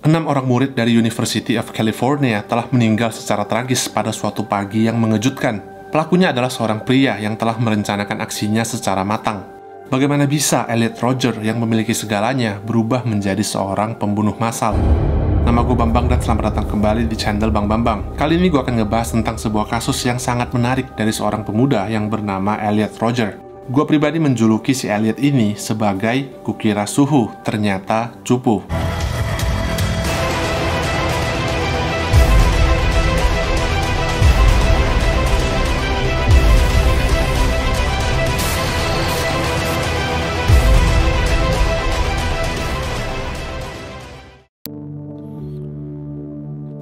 6 orang murid dari University of California telah meninggal secara tragis pada suatu pagi yang mengejutkan. Pelakunya adalah seorang pria yang telah merencanakan aksinya secara matang. Bagaimana bisa Elliot Rodger yang memiliki segalanya berubah menjadi seorang pembunuh massal? Nama gue Bambang dan selamat datang kembali di channel Bang Bambang. Kali ini gue akan ngebahas tentang sebuah kasus yang sangat menarik dari seorang pemuda yang bernama Elliot Rodger. Gue pribadi menjuluki si Elliot ini sebagai kukira suhu, ternyata cupu.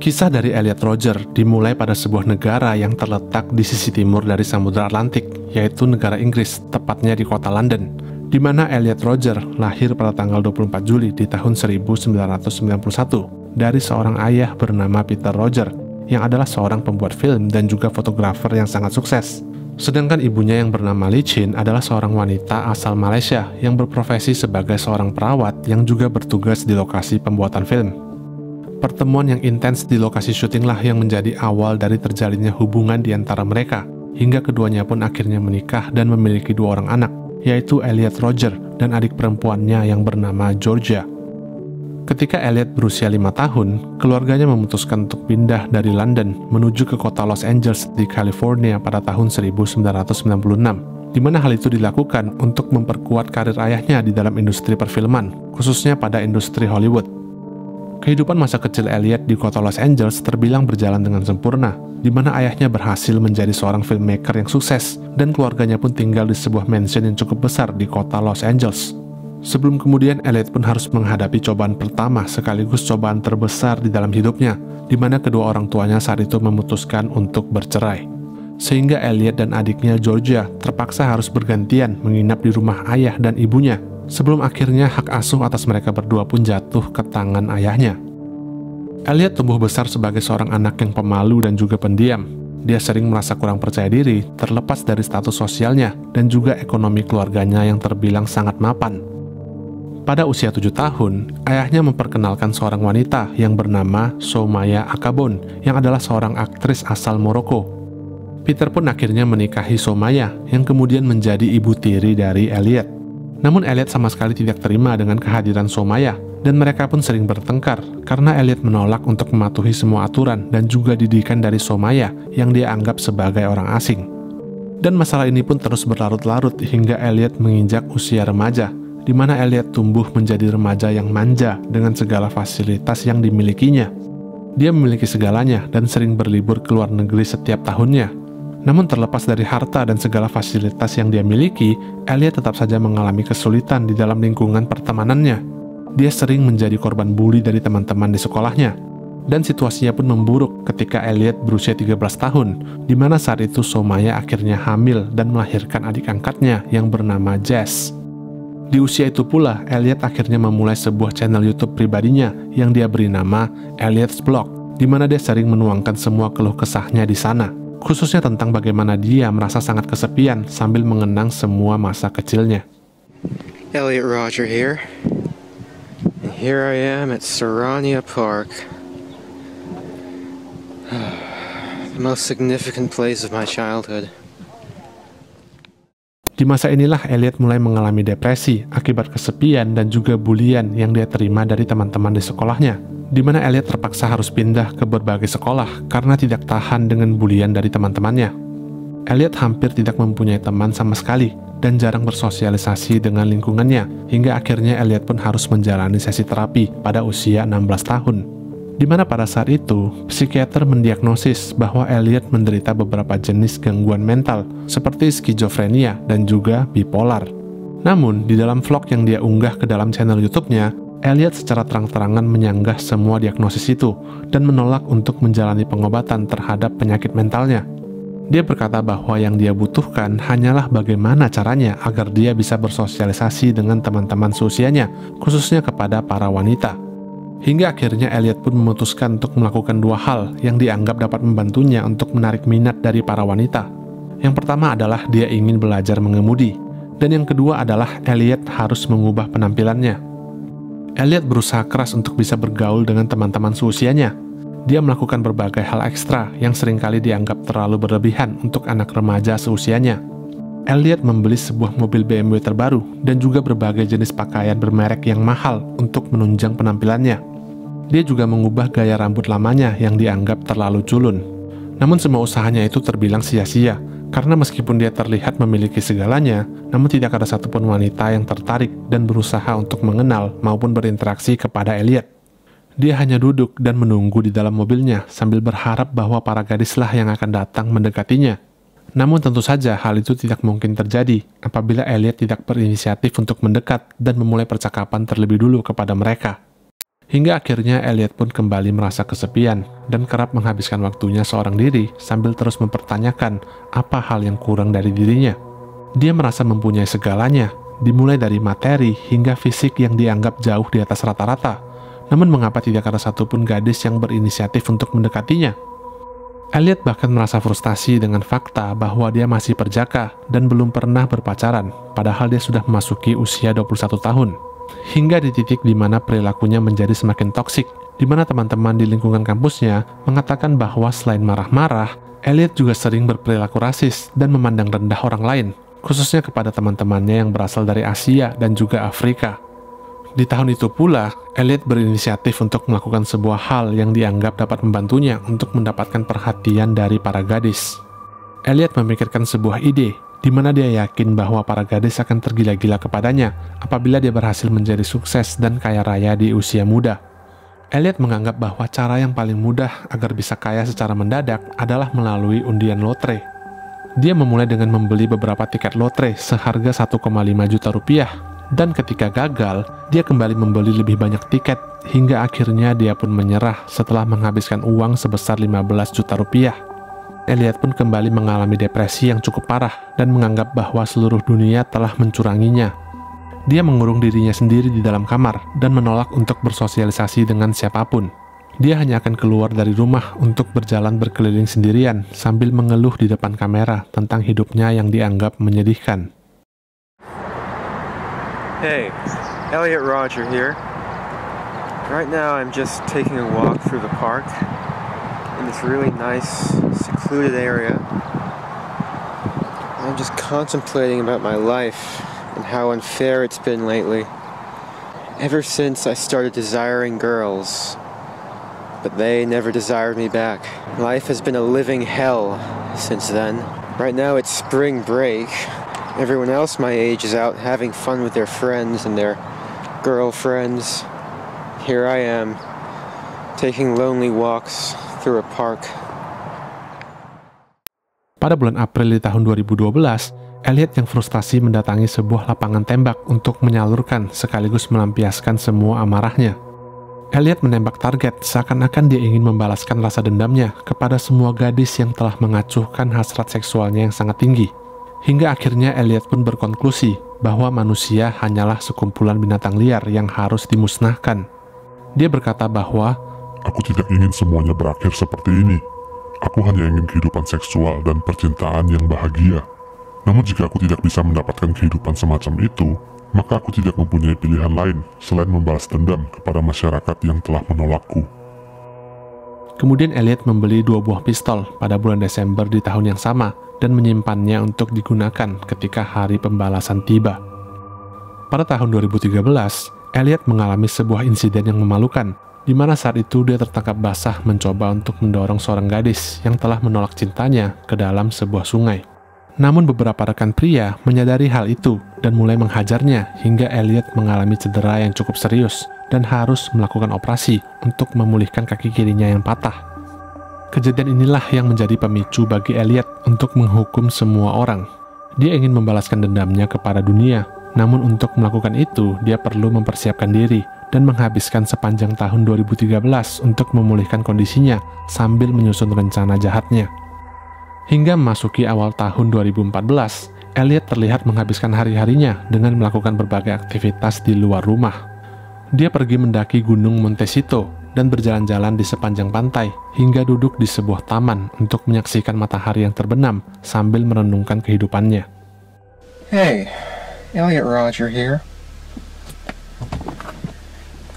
Kisah dari Elliot Rodger dimulai pada sebuah negara yang terletak di sisi timur dari Samudra Atlantik, yaitu negara Inggris, tepatnya di kota London, di mana Elliot Rodger lahir pada tanggal 24 Juli di tahun 1991 dari seorang ayah bernama Peter Rodger, yang adalah seorang pembuat film dan juga fotografer yang sangat sukses. Sedangkan ibunya yang bernama Lee Chin adalah seorang wanita asal Malaysia yang berprofesi sebagai seorang perawat yang juga bertugas di lokasi pembuatan film. Pertemuan yang intens di lokasi syutinglah yang menjadi awal dari terjalinnya hubungan di antara mereka, hingga keduanya pun akhirnya menikah dan memiliki 2 orang anak, yaitu Elliot Rodger dan adik perempuannya yang bernama Georgia. Ketika Elliot berusia 5 tahun, keluarganya memutuskan untuk pindah dari London menuju ke kota Los Angeles di California pada tahun 1996, di mana hal itu dilakukan untuk memperkuat karir ayahnya di dalam industri perfilman, khususnya pada industri Hollywood. Kehidupan masa kecil Elliot di kota Los Angeles terbilang berjalan dengan sempurna, di mana ayahnya berhasil menjadi seorang filmmaker yang sukses, dan keluarganya pun tinggal di sebuah mansion yang cukup besar di kota Los Angeles. Sebelum kemudian Elliot pun harus menghadapi cobaan pertama sekaligus cobaan terbesar di dalam hidupnya, di mana kedua orang tuanya saat itu memutuskan untuk bercerai. Sehingga Elliot dan adiknya Georgia terpaksa harus bergantian menginap di rumah ayah dan ibunya, sebelum akhirnya hak asuh atas mereka berdua pun jatuh ke tangan ayahnya. Elliot tumbuh besar sebagai seorang anak yang pemalu dan juga pendiam. Dia sering merasa kurang percaya diri, terlepas dari status sosialnya dan juga ekonomi keluarganya yang terbilang sangat mapan. Pada usia 7 tahun, ayahnya memperkenalkan seorang wanita yang bernama Soumaya Akabon, yang adalah seorang aktris asal Maroko. Peter pun akhirnya menikahi Soumaya, yang kemudian menjadi ibu tiri dari Elliot. Namun Elliot sama sekali tidak terima dengan kehadiran Soumaya, dan mereka pun sering bertengkar karena Elliot menolak untuk mematuhi semua aturan dan juga didikan dari Soumaya yang dia anggap sebagai orang asing. Dan masalah ini pun terus berlarut-larut hingga Elliot menginjak usia remaja, di mana Elliot tumbuh menjadi remaja yang manja dengan segala fasilitas yang dimilikinya. Dia memiliki segalanya dan sering berlibur ke luar negeri setiap tahunnya. Namun terlepas dari harta dan segala fasilitas yang dia miliki, Elliot tetap saja mengalami kesulitan di dalam lingkungan pertemanannya. Dia sering menjadi korban bully dari teman-teman di sekolahnya. Dan situasinya pun memburuk ketika Elliot berusia 13 tahun, di mana saat itu Soumaya akhirnya hamil dan melahirkan adik angkatnya yang bernama Jess. Di usia itu pula, Elliot akhirnya memulai sebuah channel YouTube pribadinya yang dia beri nama Elliot's Blog, di mana dia sering menuangkan semua keluh kesahnya di sana, khususnya tentang bagaimana dia merasa sangat kesepian sambil mengenang semua masa kecilnya. Elliot Rodger here. And here I am at Sarania Park. The most significant place of my childhood. Di masa inilah Elliot mulai mengalami depresi akibat kesepian dan juga bulian yang dia terima dari teman-teman di sekolahnya, di mana Elliot terpaksa harus pindah ke berbagai sekolah karena tidak tahan dengan bulian dari teman-temannya. Elliot hampir tidak mempunyai teman sama sekali dan jarang bersosialisasi dengan lingkungannya, hingga akhirnya Elliot pun harus menjalani sesi terapi pada usia 16 tahun. Di mana pada saat itu, psikiater mendiagnosis bahwa Elliot menderita beberapa jenis gangguan mental seperti skizofrenia dan juga bipolar. Namun, di dalam vlog yang dia unggah ke dalam channel YouTube-nya, Elliot secara terang-terangan menyanggah semua diagnosis itu dan menolak untuk menjalani pengobatan terhadap penyakit mentalnya. Dia berkata bahwa yang dia butuhkan hanyalah bagaimana caranya agar dia bisa bersosialisasi dengan teman-teman seusianya, khususnya kepada para wanita. Hingga akhirnya Elliot pun memutuskan untuk melakukan 2 hal yang dianggap dapat membantunya untuk menarik minat dari para wanita. Yang pertama adalah dia ingin belajar mengemudi, dan yang kedua adalah Elliot harus mengubah penampilannya. Elliot berusaha keras untuk bisa bergaul dengan teman-teman seusianya. Dia melakukan berbagai hal ekstra yang seringkali dianggap terlalu berlebihan untuk anak remaja seusianya. Elliot membeli sebuah mobil BMW terbaru dan juga berbagai jenis pakaian bermerek yang mahal untuk menunjang penampilannya. Dia juga mengubah gaya rambut lamanya yang dianggap terlalu culun. Namun semua usahanya itu terbilang sia-sia, karena meskipun dia terlihat memiliki segalanya, namun tidak ada satupun wanita yang tertarik dan berusaha untuk mengenal maupun berinteraksi kepada Elliot. Dia hanya duduk dan menunggu di dalam mobilnya sambil berharap bahwa para gadislah yang akan datang mendekatinya. Namun tentu saja hal itu tidak mungkin terjadi apabila Elliot tidak berinisiatif untuk mendekat dan memulai percakapan terlebih dulu kepada mereka. Hingga akhirnya Elliot pun kembali merasa kesepian dan kerap menghabiskan waktunya seorang diri sambil terus mempertanyakan apa hal yang kurang dari dirinya. Dia merasa mempunyai segalanya, dimulai dari materi hingga fisik yang dianggap jauh di atas rata-rata. Namun mengapa tidak ada satupun gadis yang berinisiatif untuk mendekatinya? Elliot bahkan merasa frustasi dengan fakta bahwa dia masih perjaka dan belum pernah berpacaran, padahal dia sudah memasuki usia 21 tahun. Hingga di titik di mana perilakunya menjadi semakin toksik, di mana teman-teman di lingkungan kampusnya mengatakan bahwa selain marah-marah, Elliot juga sering berperilaku rasis dan memandang rendah orang lain, khususnya kepada teman-temannya yang berasal dari Asia dan juga Afrika. Di tahun itu pula, Elliot berinisiatif untuk melakukan sebuah hal yang dianggap dapat membantunya untuk mendapatkan perhatian dari para gadis. Elliot memikirkan sebuah ide, di mana dia yakin bahwa para gadis akan tergila-gila kepadanya apabila dia berhasil menjadi sukses dan kaya raya di usia muda. Elliot menganggap bahwa cara yang paling mudah agar bisa kaya secara mendadak adalah melalui undian lotre. Dia memulai dengan membeli beberapa tiket lotre seharga 1,5 juta rupiah, dan ketika gagal, dia kembali membeli lebih banyak tiket hingga akhirnya dia pun menyerah setelah menghabiskan uang sebesar 15 juta rupiah. Elliot pun kembali mengalami depresi yang cukup parah dan menganggap bahwa seluruh dunia telah mencuranginya. Dia mengurung dirinya sendiri di dalam kamar dan menolak untuk bersosialisasi dengan siapapun. Dia hanya akan keluar dari rumah untuk berjalan berkeliling sendirian sambil mengeluh di depan kamera tentang hidupnya yang dianggap menyedihkan. Hey, Elliot Roger here. Right now I'm just taking a walk through the park in this really nice, secluded area. I'm just contemplating about my life and how unfair it's been lately. Ever since I started desiring girls, but they never desired me back. Life has been a living hell since then. Right now it's spring break. Everyone else my age is out having fun with their friends and their girlfriends. Here I am, taking lonely walks through a park. Pada bulan April di tahun 2012, Elliot yang frustasi mendatangi sebuah lapangan tembak untuk menyalurkan sekaligus melampiaskan semua amarahnya. Elliot menembak target seakan-akan dia ingin membalaskan rasa dendamnya kepada semua gadis yang telah mengacuhkan hasrat seksualnya yang sangat tinggi. Hingga akhirnya Elliot pun berkonklusi bahwa manusia hanyalah sekumpulan binatang liar yang harus dimusnahkan. Dia berkata bahwa, "Aku tidak ingin semuanya berakhir seperti ini. Aku hanya ingin kehidupan seksual dan percintaan yang bahagia. Namun jika aku tidak bisa mendapatkan kehidupan semacam itu, maka aku tidak mempunyai pilihan lain selain membalas dendam kepada masyarakat yang telah menolakku." Kemudian Elliot membeli 2 buah pistol pada bulan Desember di tahun yang sama dan menyimpannya untuk digunakan ketika hari pembalasan tiba. Pada tahun 2013, Elliot mengalami sebuah insiden yang memalukan, di mana saat itu dia tertangkap basah mencoba untuk mendorong seorang gadis yang telah menolak cintanya ke dalam sebuah sungai. Namun beberapa rekan pria menyadari hal itu dan mulai menghajarnya hingga Elliot mengalami cedera yang cukup serius dan harus melakukan operasi untuk memulihkan kaki kirinya yang patah. Kejadian inilah yang menjadi pemicu bagi Elliot untuk menghukum semua orang. Dia ingin membalaskan dendamnya kepada dunia, namun untuk melakukan itu dia perlu mempersiapkan diri dan menghabiskan sepanjang tahun 2013 untuk memulihkan kondisinya sambil menyusun rencana jahatnya. Hingga memasuki awal tahun 2014, Elliot terlihat menghabiskan hari-harinya dengan melakukan berbagai aktivitas di luar rumah. Dia pergi mendaki Gunung Montecito dan berjalan-jalan di sepanjang pantai hingga duduk di sebuah taman untuk menyaksikan matahari yang terbenam sambil merenungkan kehidupannya. Hey, Elliot Roger here.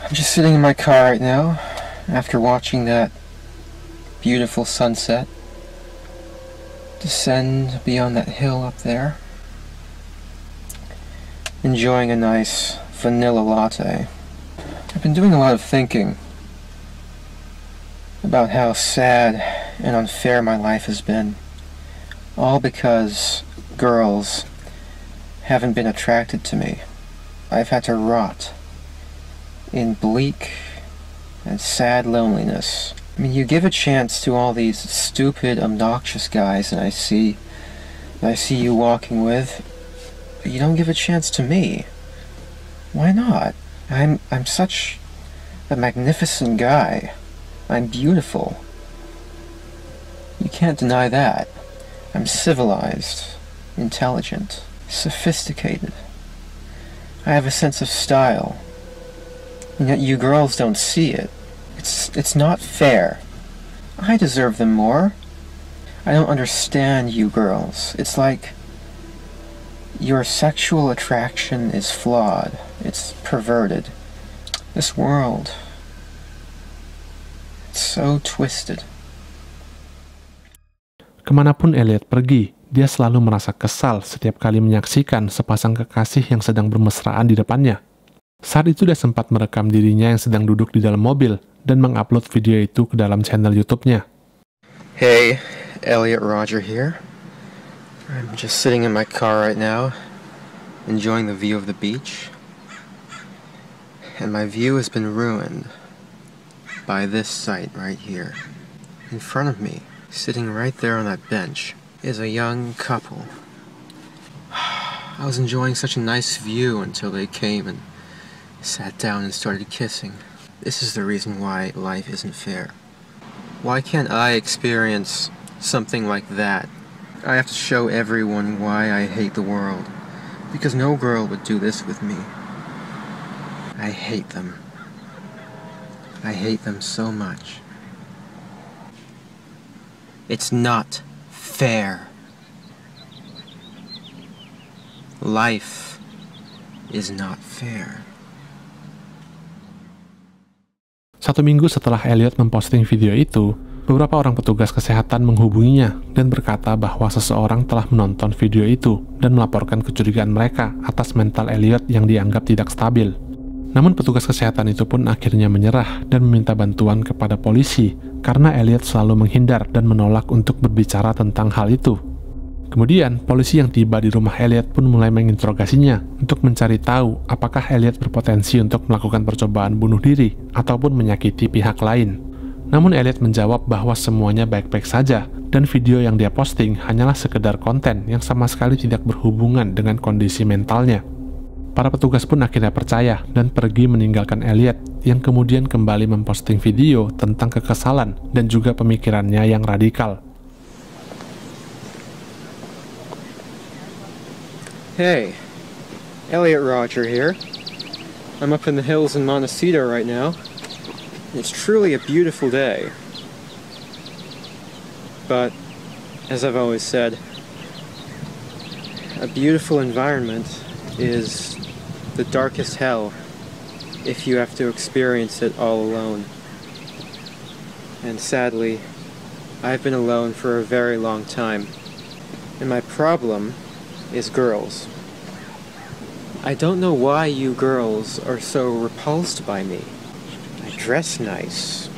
I'm just sitting in my car right now after watching that beautiful sunset descend beyond that hill up there. Enjoying a nice vanilla latte. I've been doing a lot of thinking about how sad and unfair my life has been. All because girls haven't been attracted to me. I've had to rot in bleak and sad loneliness. I mean, you give a chance to all these stupid, obnoxious guys that I see you walking with, but you don't give a chance to me. Why not? I'm such a magnificent guy. I'm beautiful. You can't deny that. I'm civilized, intelligent, sophisticated. I have a sense of style. And yet you girls don't see it. It's not fair. I deserve them more. I don't understand you girls. It's like your sexual attraction is flawed. It's perverted. This world, it's so twisted. Kemanapun Elliot pergi, dia selalu merasa kesal setiap kali menyaksikan sepasang kekasih yang sedang bermesraan di depannya. Saat itu dia sempat merekam dirinya yang sedang duduk di dalam mobil dan mengupload video itu ke dalam channel YouTube-nya. Hey, Elliot Rodger here. I'm just sitting in my car right now, enjoying the view of the beach. And my view has been ruined by this sight right here. In front of me, sitting right there on that bench, is a young couple. I was enjoying such a nice view until they came and sat down and started kissing. This is the reason why life isn't fair. Why can't I experience something like that? I have to show everyone why I hate the world. Because no girl would do this with me. I hate them. I hate them so much. It's not fair. Life is not fair. 1 minggu setelah Elliot memposting video itu, beberapa orang petugas kesehatan menghubunginya dan berkata bahwa seseorang telah menonton video itu dan melaporkan kecurigaan mereka atas mental Elliot yang dianggap tidak stabil. Namun petugas kesehatan itu pun akhirnya menyerah dan meminta bantuan kepada polisi karena Elliot selalu menghindar dan menolak untuk berbicara tentang hal itu. Kemudian, polisi yang tiba di rumah Elliot pun mulai menginterogasinya untuk mencari tahu apakah Elliot berpotensi untuk melakukan percobaan bunuh diri ataupun menyakiti pihak lain. Namun Elliot menjawab bahwa semuanya baik-baik saja dan video yang dia posting hanyalah sekedar konten yang sama sekali tidak berhubungan dengan kondisi mentalnya. Para petugas pun akhirnya percaya dan pergi meninggalkan Elliot yang kemudian kembali memposting video tentang kekesalan dan juga pemikirannya yang radikal. Hey, Elliot Rodger here. I'm up in the hills in Montecito right now. It's truly a beautiful day. But, as I've always said, a beautiful environment is the darkest hell if you have to experience it all alone. And sadly, I've been alone for a very long time. And my problem is girls. I don't know why you girls are so repulsed by me. I dress nice.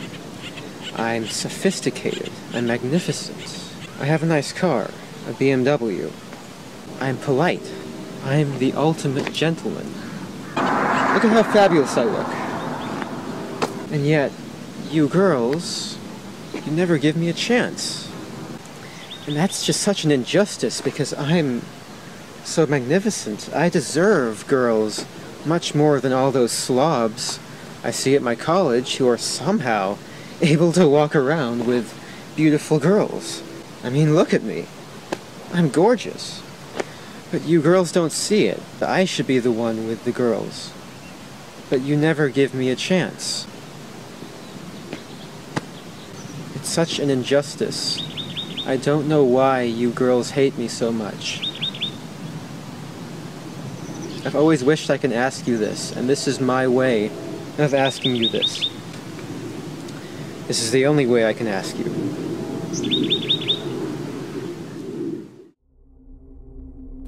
I'm sophisticated. I'm magnificent. I have a nice car, a BMW. I'm polite. I'm the ultimate gentleman. Look at how fabulous I look. And yet, you girls, you never give me a chance. And that's just such an injustice because I'm so magnificent. I deserve girls much more than all those slobs I see at my college who are somehow able to walk around with beautiful girls. I mean, look at me. I'm gorgeous. But you girls don't see it. I should be the one with the girls. But you never give me a chance. It's such an injustice. I don't know why you girls hate me so much. I've always wished I could ask you this, and this is my way of asking you this. This is the only way I can ask you.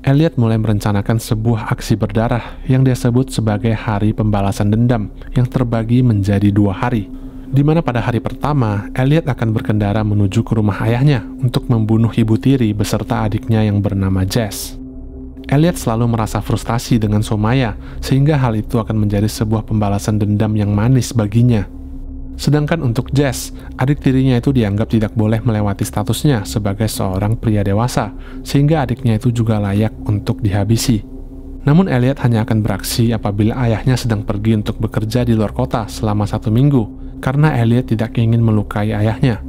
Elliot mulai merencanakan sebuah aksi berdarah yang dia sebut sebagai hari pembalasan dendam yang terbagi menjadi 2 hari, di mana pada hari pertama, Elliot akan berkendara menuju ke rumah ayahnya untuk membunuh ibu tiri beserta adiknya yang bernama Jess. Elliot selalu merasa frustasi dengan Somaya, sehingga hal itu akan menjadi sebuah pembalasan dendam yang manis baginya. Sedangkan untuk Jess, adik tirinya itu dianggap tidak boleh melewati statusnya sebagai seorang pria dewasa, sehingga adiknya itu juga layak untuk dihabisi. Namun Elliot hanya akan beraksi apabila ayahnya sedang pergi untuk bekerja di luar kota selama 1 minggu, karena Elliot tidak ingin melukai ayahnya.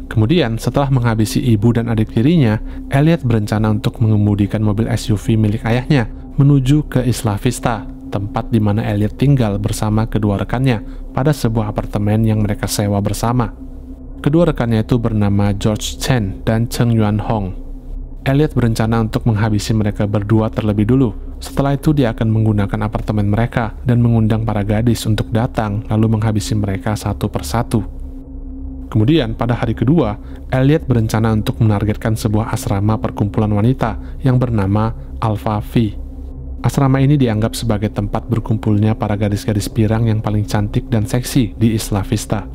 Kemudian, setelah menghabisi ibu dan adik tirinya, Elliot berencana untuk mengemudikan mobil SUV milik ayahnya menuju ke Isla Vista, tempat di mana Elliot tinggal bersama kedua rekannya pada sebuah apartemen yang mereka sewa bersama. Kedua rekannya itu bernama George Chen dan Cheng Yuan Hong. Elliot berencana untuk menghabisi mereka berdua terlebih dulu. Setelah itu dia akan menggunakan apartemen mereka dan mengundang para gadis untuk datang lalu menghabisi mereka satu persatu. Kemudian pada hari kedua, Elliot berencana untuk menargetkan sebuah asrama perkumpulan wanita yang bernama Alpha V. Asrama ini dianggap sebagai tempat berkumpulnya para gadis-gadis pirang yang paling cantik dan seksi di Isla Vista.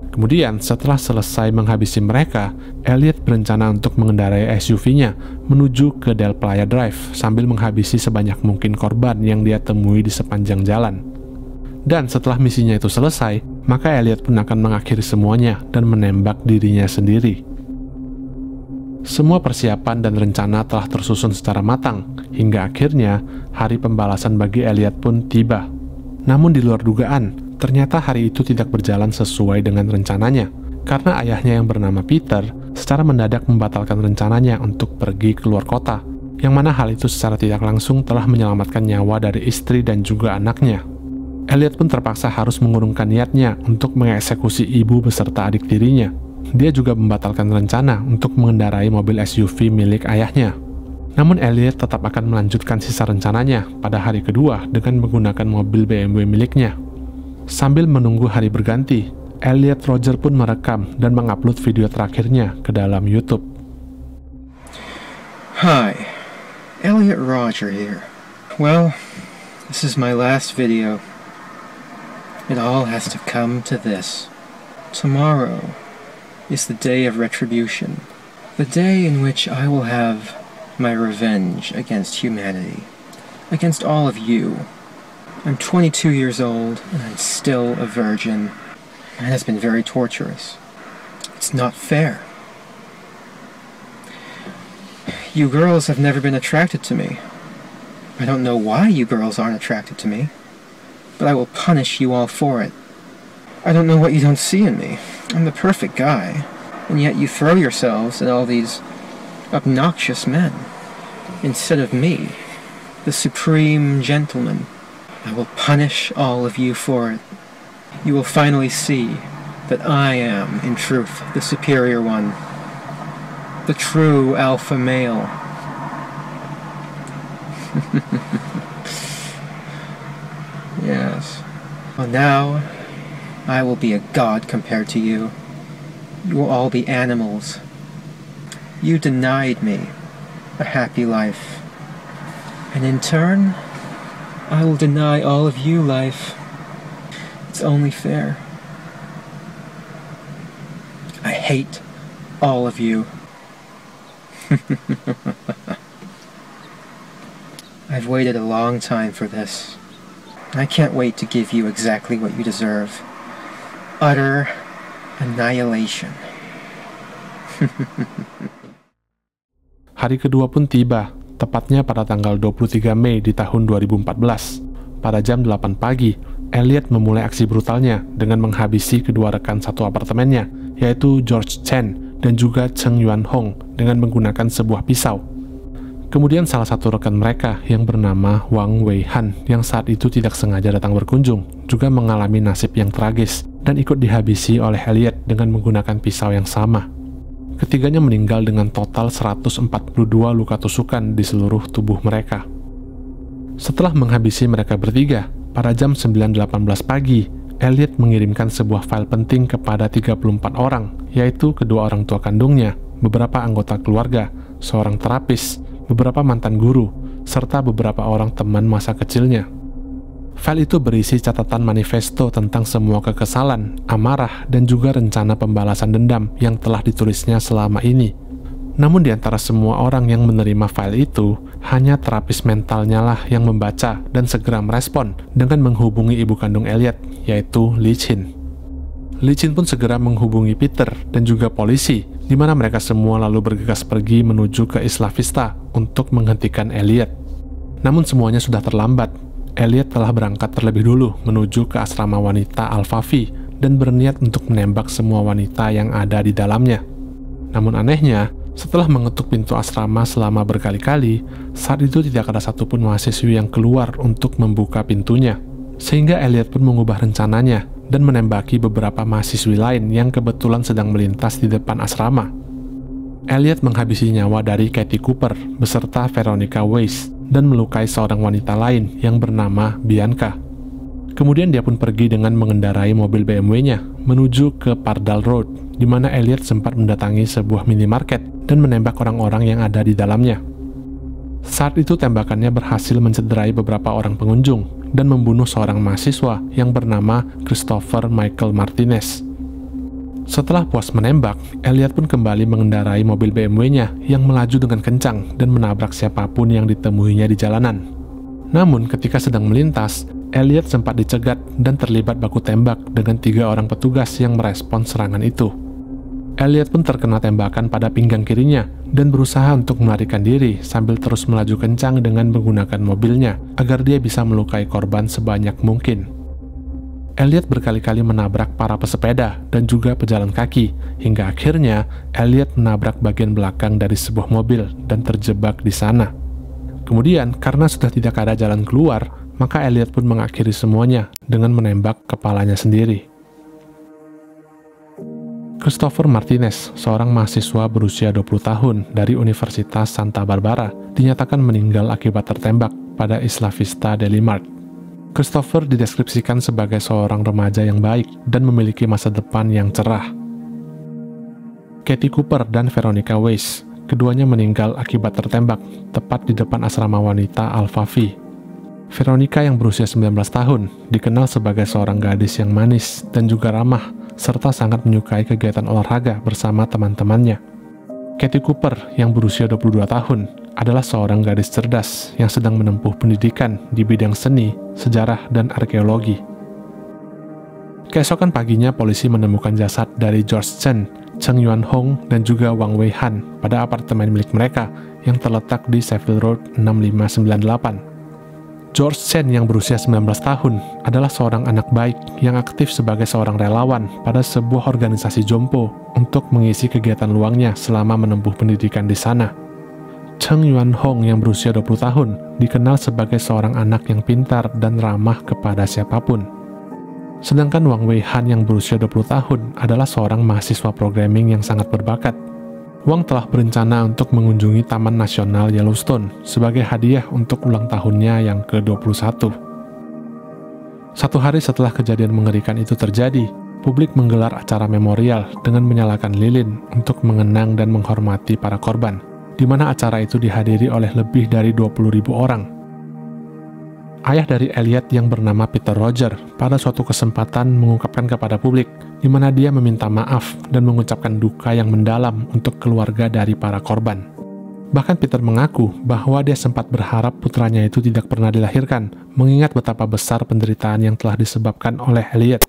Kemudian, setelah selesai menghabisi mereka, Elliot berencana untuk mengendarai SUV-nya menuju ke Del Playa Drive sambil menghabisi sebanyak mungkin korban yang dia temui di sepanjang jalan. Dan setelah misinya itu selesai, maka Elliot pun akan mengakhiri semuanya dan menembak dirinya sendiri. Semua persiapan dan rencana telah tersusun secara matang, hingga akhirnya hari pembalasan bagi Elliot pun tiba. Namun di luar dugaan, ternyata hari itu tidak berjalan sesuai dengan rencananya, karena ayahnya yang bernama Peter secara mendadak membatalkan rencananya untuk pergi keluar kota, yang mana hal itu secara tidak langsung telah menyelamatkan nyawa dari istri dan juga anaknya. Elliot pun terpaksa harus mengurungkan niatnya untuk mengeksekusi ibu beserta adik tirinya. Dia juga membatalkan rencana untuk mengendarai mobil SUV milik ayahnya. Namun Elliot tetap akan melanjutkan sisa rencananya pada hari kedua dengan menggunakan mobil BMW miliknya. Sambil menunggu hari berganti, Elliot Rodger pun merekam dan mengupload video terakhirnya ke dalam YouTube. Hi, Elliot Rodger here. Well, this is my last video. It all has to come to this. Tomorrow is the day of retribution, the day in which I will have my revenge against humanity, against all of you. I'm 22 years old, and I'm still a virgin, and it has been very torturous. It's not fair. You girls have never been attracted to me. I don't know why you girls aren't attracted to me, but I will punish you all for it. I don't know what you don't see in me. I'm the perfect guy, and yet you throw yourselves at all these obnoxious men, instead of me, the supreme gentleman. I will punish all of you for it. You will finally see that I am, in truth, the superior one, the true alpha male. Yes. Well, now I will be a god compared to you. You will all be animals. You denied me a happy life. And in turn, I will deny all of you life. It's only fair. I hate all of you. I've waited a long time for this. I can't wait to give you exactly what you deserve. Utter annihilation. Hari kedua pun tiba, tepatnya pada tanggal 23 Mei di tahun 2014. Pada jam 8 pagi, Elliot memulai aksi brutalnya dengan menghabisi kedua rekan satu apartemennya, yaitu George Chen dan juga Cheng Yuan Hong dengan menggunakan sebuah pisau. Kemudian salah satu rekan mereka yang bernama Wang Weihan yang saat itu tidak sengaja datang berkunjung juga mengalami nasib yang tragis dan ikut dihabisi oleh Elliot dengan menggunakan pisau yang sama. Ketiganya meninggal dengan total 142 luka tusukan di seluruh tubuh mereka. Setelah menghabisi mereka bertiga, pada jam 9.18 pagi, Elliot mengirimkan sebuah file penting kepada 34 orang, yaitu kedua orang tua kandungnya, beberapa anggota keluarga, seorang terapis, beberapa mantan guru, serta beberapa orang teman masa kecilnya. File itu berisi catatan manifesto tentang semua kekesalan, amarah, dan juga rencana pembalasan dendam yang telah ditulisnya selama ini. Namun di antara semua orang yang menerima file itu, hanya terapis mentalnya lah yang membaca dan segera merespon dengan menghubungi ibu kandung Elliot, yaitu Lee Chin. Lee Chin pun segera menghubungi Peter dan juga polisi, di mana mereka semua lalu bergegas pergi menuju ke Isla Vista untuk menghentikan Elliot. Namun semuanya sudah terlambat. Elliot telah berangkat terlebih dulu menuju ke asrama wanita Al-Fafi dan berniat untuk menembak semua wanita yang ada di dalamnya. Namun anehnya, setelah mengetuk pintu asrama selama berkali-kali, saat itu tidak ada satupun mahasiswi yang keluar untuk membuka pintunya. Sehingga Elliot pun mengubah rencananya dan menembaki beberapa mahasiswi lain yang kebetulan sedang melintas di depan asrama. Elliot menghabisi nyawa dari Katie Cooper beserta Veronica Weiss dan melukai seorang wanita lain yang bernama Bianca. Kemudian dia pun pergi dengan mengendarai mobil BMW-nya menuju ke Pardal Road, di mana Elliot sempat mendatangi sebuah minimarket dan menembak orang-orang yang ada di dalamnya. Saat itu tembakannya berhasil mencederai beberapa orang pengunjung dan membunuh seorang mahasiswa yang bernama Christopher Michael Martinez. Setelah puas menembak, Elliot pun kembali mengendarai mobil BMW-nya yang melaju dengan kencang dan menabrak siapapun yang ditemuinya di jalanan. Namun ketika sedang melintas, Elliot sempat dicegat dan terlibat baku tembak dengan 3 orang petugas yang merespon serangan itu. Elliot pun terkena tembakan pada pinggang kirinya dan berusaha untuk melarikan diri sambil terus melaju kencang dengan menggunakan mobilnya agar dia bisa melukai korban sebanyak mungkin. Elliot berkali-kali menabrak para pesepeda dan juga pejalan kaki, hingga akhirnya Elliot menabrak bagian belakang dari sebuah mobil dan terjebak di sana. Kemudian, karena sudah tidak ada jalan keluar, maka Elliot pun mengakhiri semuanya dengan menembak kepalanya sendiri. Christopher Martinez, seorang mahasiswa berusia 20 tahun dari Universitas Santa Barbara, dinyatakan meninggal akibat tertembak pada Isla Vista Deli Mart. Christopher dideskripsikan sebagai seorang remaja yang baik dan memiliki masa depan yang cerah. Katie Cooper dan Veronica Weiss, keduanya meninggal akibat tertembak tepat di depan asrama wanita Al-Fafi. Veronica yang berusia 19 tahun dikenal sebagai seorang gadis yang manis dan juga ramah, serta sangat menyukai kegiatan olahraga bersama teman-temannya. Katie Cooper yang berusia 22 tahun adalah seorang gadis cerdas yang sedang menempuh pendidikan di bidang seni, sejarah, dan arkeologi. Keesokan paginya, polisi menemukan jasad dari George Chen, Cheng Yuan Hong, dan juga Wang Weihan pada apartemen milik mereka yang terletak di Sheffield Road 6598. George Chen yang berusia 19 tahun adalah seorang anak baik yang aktif sebagai seorang relawan pada sebuah organisasi jompo untuk mengisi kegiatan luangnya selama menempuh pendidikan di sana. Cheng Yuan Hong yang berusia 20 tahun dikenal sebagai seorang anak yang pintar dan ramah kepada siapapun. Sedangkan Wang Weihan yang berusia 20 tahun adalah seorang mahasiswa programming yang sangat berbakat. Wang telah berencana untuk mengunjungi Taman Nasional Yellowstone sebagai hadiah untuk ulang tahunnya yang ke-21. Satu hari setelah kejadian mengerikan itu terjadi, publik menggelar acara memorial dengan menyalakan lilin untuk mengenang dan menghormati para korban, di mana acara itu dihadiri oleh lebih dari 20.000 orang. Ayah dari Elliot yang bernama Peter Roger pada suatu kesempatan mengungkapkan kepada publik di mana dia meminta maaf dan mengucapkan duka yang mendalam untuk keluarga dari para korban. Bahkan Peter mengaku bahwa dia sempat berharap putranya itu tidak pernah dilahirkan, mengingat betapa besar penderitaan yang telah disebabkan oleh Elliot.